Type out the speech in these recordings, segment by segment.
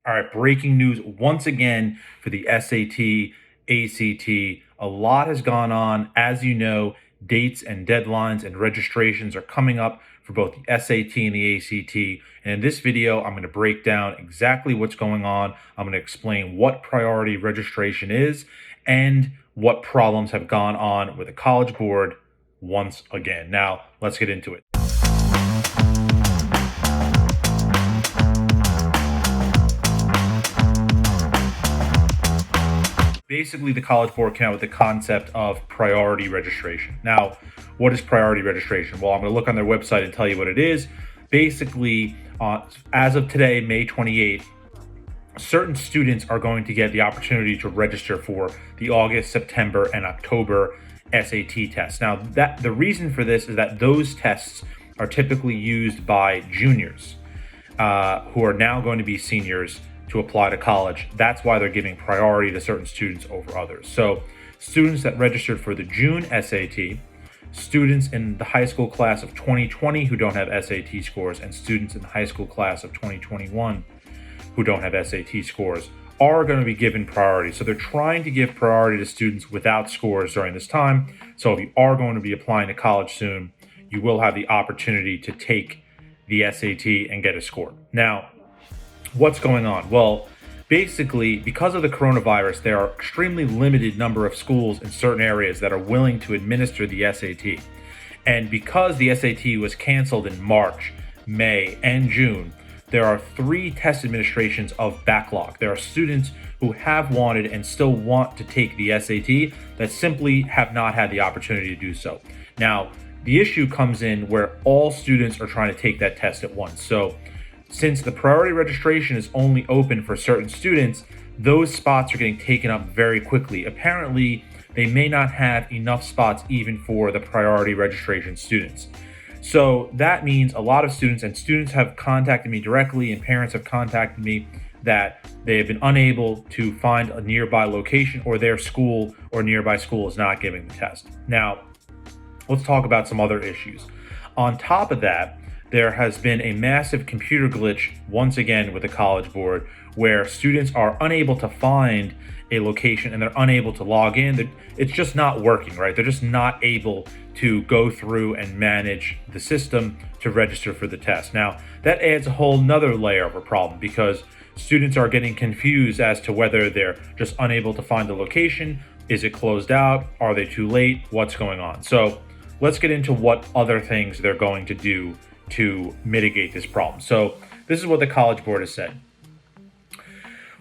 All right, breaking news once again for the SAT, ACT. A lot has gone on. As you know, dates and deadlines and registrations are coming up for both the SAT and the ACT. And in this video, I'm going to break down exactly what's going on. I'm going to explain what priority registration is and what problems have gone on with the College Board once again. Now, let's get into it. Basically, the College Board came out with the concept of priority registration. Now, what is priority registration? Well, I'm going to look on their website and tell you what it is. Basically, as of today, May 28th, certain students are going to get the opportunity to register for the August, September, and October SAT tests. Now, the reason for this is that those tests are typically used by juniors who are now going to be seniors to apply to college. That's why they're giving priority to certain students over others. So students that registered for the June SAT, students in the high school class of 2020 who don't have SAT scores, and students in the high school class of 2021 who don't have SAT scores are going to be given priority. So they're trying to give priority to students without scores during this time. So if you are going to be applying to college soon, you will have the opportunity to take the SAT and get a score. Now, what's going on? Well, basically, because of the coronavirus, there are extremely limited number of schools in certain areas that are willing to administer the SAT. And because the SAT was canceled in March, May, and June, there are 3 test administrations of backlog. There are students who have wanted and still want to take the SAT that simply have not had the opportunity to do so. Now, the issue comes in where all students are trying to take that test at once. So since the priority registration is only open for certain students, those spots are getting taken up very quickly. Apparently, they may not have enough spots even for the priority registration students. So that means a lot of students have contacted me directly, and parents have contacted me that they have been unable to find a nearby location, or their school or nearby school is not giving the test. Now, let's talk about some other issues. On top of that, there has been a massive computer glitch once again with the College Board where students are unable to find a location and they're unable to log in. It's just not working, right? They're just not able to go through and manage the system to register for the test. Now, that adds a whole nother layer of a problem because students are getting confused as to whether they're just unable to find the location. Is it closed out? Are they too late? What's going on? So let's get into what other things they're going to do to mitigate this problem. So this is what the College Board has said.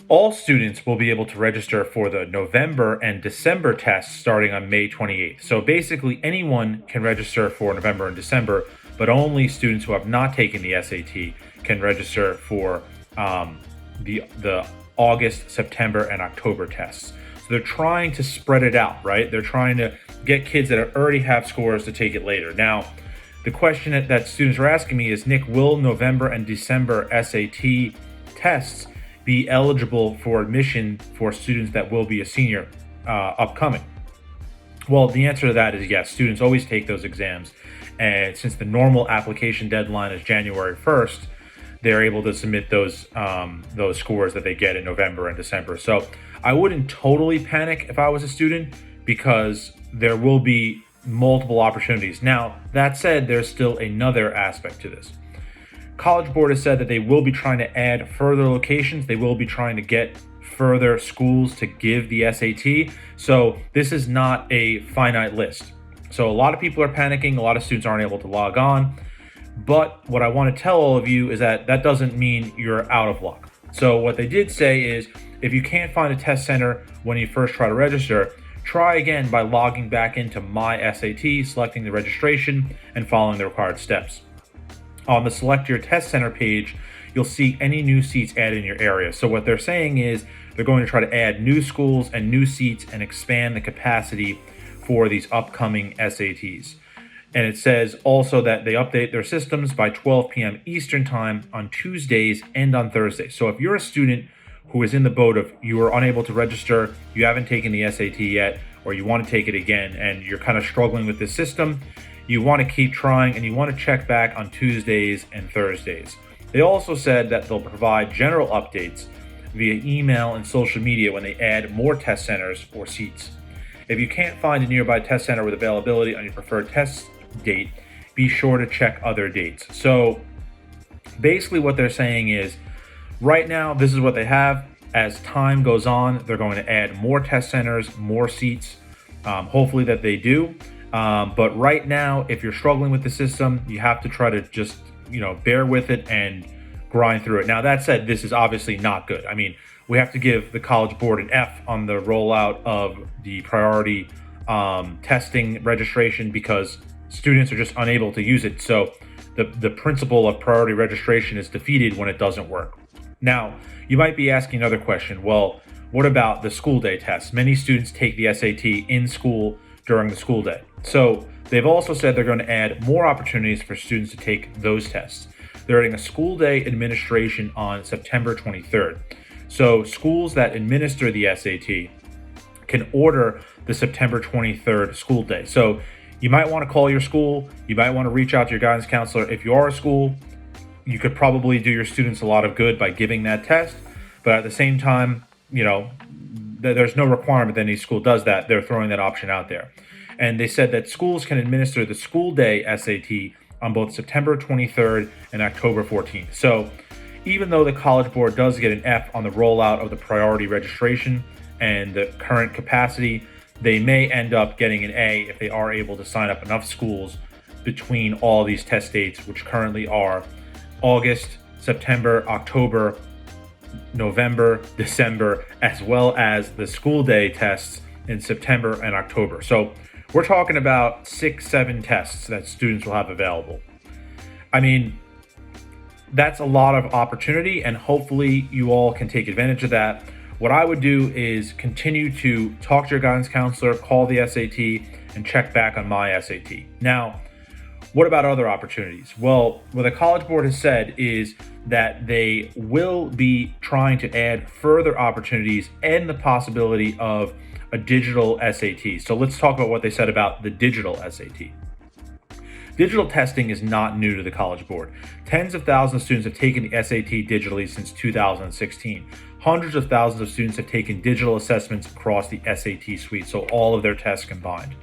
All students will be able to register for the November and December tests starting on May 28th. So basically anyone can register for November and December, but only students who have not taken the SAT can register for the August, September, and October tests. So they're trying to spread it out, right? They're trying to get kids that already have scores to take it later. Now, the question that students are asking me is, Nick, will November and December SAT tests be eligible for admission for students that will be a senior upcoming? Well, the answer to that is yes. Students always take those exams. And since the normal application deadline is January 1st, they're able to submit those scores that they get in November and December. So I wouldn't totally panic if I was a student because there will be multiple opportunities. Now, that said, there's still another aspect to this. College Board has said that they will be trying to add further locations. They will be trying to get further schools to give the SAT. So this is not a finite list. So a lot of people are panicking. A lot of students aren't able to log on. But what I want to tell all of you is that that doesn't mean you're out of luck. So what they did say is if you can't find a test center when you first try to register, try again by logging back into My SAT, selecting the registration, and following the required steps. On the Select Your Test Center page, you'll see any new seats added in your area. So what they're saying is they're going to try to add new schools and new seats and expand the capacity for these upcoming SATs. And it says also that they update their systems by 12 p.m. Eastern Time on Tuesdays and on Thursdays. So if you're a student who is in the boat of you are unable to register, you haven't taken the SAT yet, or you want to take it again, and you're kind of struggling with the system, you want to keep trying and you want to check back on Tuesdays and Thursdays. They also said that they'll provide general updates via email and social media when they add more test centers or seats. If you can't find a nearby test center with availability on your preferred test date, be sure to check other dates. So basically what they're saying is, right now, this is what they have. As time goes on, they're going to add more test centers, more seats. Hopefully that they do. But right now, if you're struggling with the system, you have to try to just, bear with it and grind through it. Now, that said, this is obviously not good. I mean, we have to give the College Board an F on the rollout of the priority testing registration because students are just unable to use it. So the principle of priority registration is defeated when it doesn't work. Now, you might be asking another question. Well, what about the school day test? Many students take the SAT in school during the school day. So they've also said they're going to add more opportunities for students to take those tests. They're adding a school day administration on September 23rd. So schools that administer the SAT can order the September 23rd school day. So you might want to call your school. You might want to reach out to your guidance counselor. If you are a school, you could probably do your students a lot of good by giving that test. But at the same time, there's no requirement that any school does that. They're throwing that option out there. And they said that schools can administer the school day SAT on both September 23rd and October 14th. So even though the College Board does get an F on the rollout of the priority registration and the current capacity, they may end up getting an A if they are able to sign up enough schools between all these test dates, which currently are August, September, October, November, December, as well as the school day tests in September and October. So we're talking about 6-7 tests that students will have available. I mean, that's a lot of opportunity, and hopefully you all can take advantage of that. What I would do is continue to talk to your guidance counselor, call the SAT, and check back on my SAT. Now, what about other opportunities? Well, what the College Board has said is that they will be trying to add further opportunities and the possibility of a digital SAT. So let's talk about what they said about the digital SAT. Digital testing is not new to the College Board. Tens of thousands of students have taken the SAT digitally since 2016. Hundreds of thousands of students have taken digital assessments across the SAT suite, so all of their tests combined.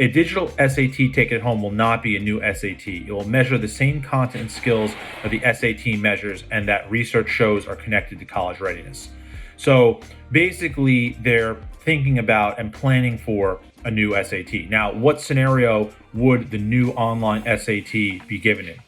A digital SAT taken at home will not be a new SAT. It will measure the same content and skills that the SAT measures and that research shows are connected to college readiness. So basically, they're thinking about and planning for a new SAT. Now, what scenario would the new online SAT be given in?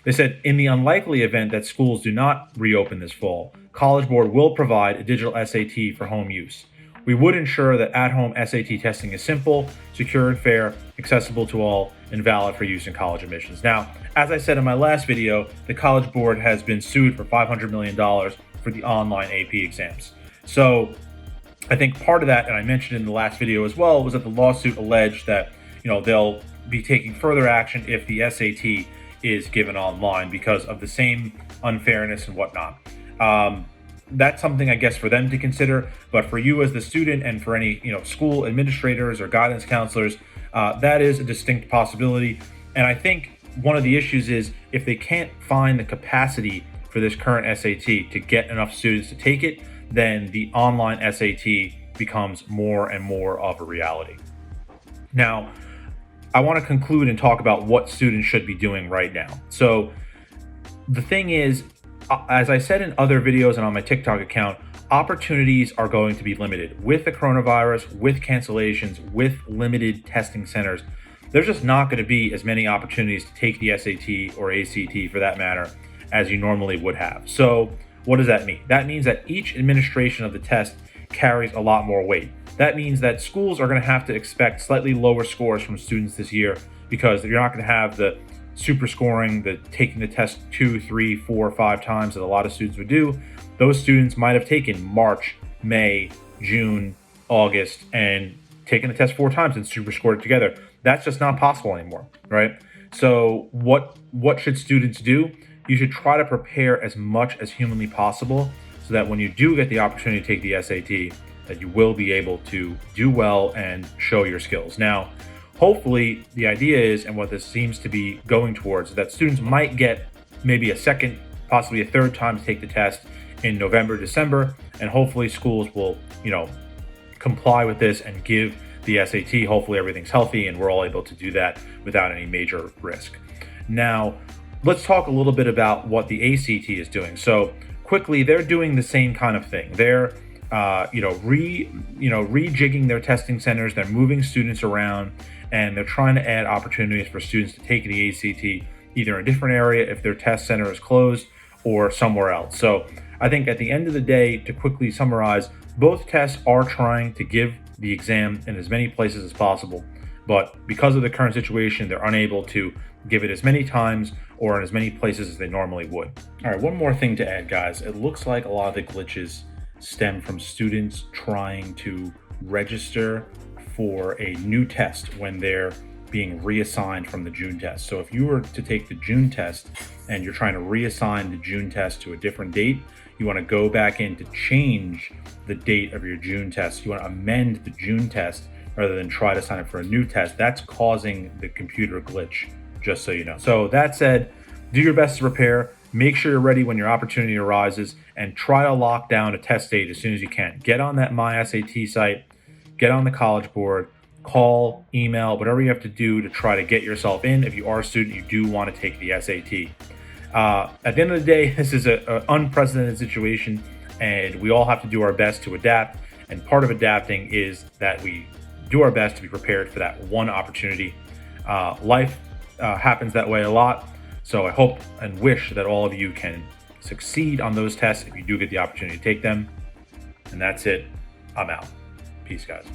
They said, in the unlikely event that schools do not reopen this fall, College Board will provide a digital SAT for home use. We would ensure that at-home SAT testing is simple, secure and fair, accessible to all, and valid for use in college admissions. Now, as I said in my last video, the College Board has been sued for $500 million for the online AP exams. So I think part of that, and I mentioned in the last video as well, was that the lawsuit alleged that they'll be taking further action if the SAT is given online because of the same unfairness and whatnot. That's something, I guess, for them to consider. But for you as the student and for any school administrators or guidance counselors, that is a distinct possibility. And I think one of the issues is if they can't find the capacity for this current SAT to get enough students to take it, then the online SAT becomes more and more of a reality. Now, I want to conclude and talk about what students should be doing right now. So the thing is, as I said in other videos and on my TikTok account, opportunities are going to be limited. With the coronavirus, with cancellations, with limited testing centers, there's just not going to be as many opportunities to take the SAT or ACT for that matter as you normally would have. So what does that mean? That means that each administration of the test carries a lot more weight. That means that schools are going to have to expect slightly lower scores from students this year because you're not going to have the super scoring, the taking the test 2, 3, 4, 5 times that a lot of students would do. Those students might have taken March, May, June, August, and taken the test 4 times and super scored it together. That's just not possible anymore, right? So what should students do? You should try to prepare as much as humanly possible so that when you do get the opportunity to take the SAT, that you will be able to do well and show your skills. Now, hopefully the idea is, and what this seems to be going towards, that students might get maybe a second, possibly a third time to take the test in November, December, and hopefully schools will, comply with this and give the SAT. Hopefully everything's healthy and we're all able to do that without any major risk. Now, let's talk a little bit about what the ACT is doing. So quickly, they're doing the same kind of thing. They're rejigging their testing centers. They're moving students around, and they're trying to add opportunities for students to take the ACT either in a different area if their test center is closed or somewhere else. So I think at the end of the day, to quickly summarize, both tests are trying to give the exam in as many places as possible, but because of the current situation, they're unable to give it as many times or in as many places as they normally would. All right, one more thing to add, guys. It looks like a lot of the glitches stem from students trying to register for a new test when they're being reassigned from the June test. So if you were to take the June test and you're trying to reassign the June test to a different date, you want to go back in to change the date of your June test. You want to amend the June test rather than try to sign up for a new test. That's causing the computer glitch, just so you know. So that said, do your best to prepare. Make sure you're ready when your opportunity arises, and try to lock down a test date as soon as you can. Get on that My SAT site, get on the College Board, call, email, whatever you have to do to try to get yourself in. If you are a student, you do want to take the SAT. At the end of the day, this is an unprecedented situation, and we all have to do our best to adapt. And part of adapting is that we do our best to be prepared for that one opportunity. Life happens that way a lot. So I hope and wish that all of you can succeed on those tests if you do get the opportunity to take them. And that's it. I'm out. Peace, guys.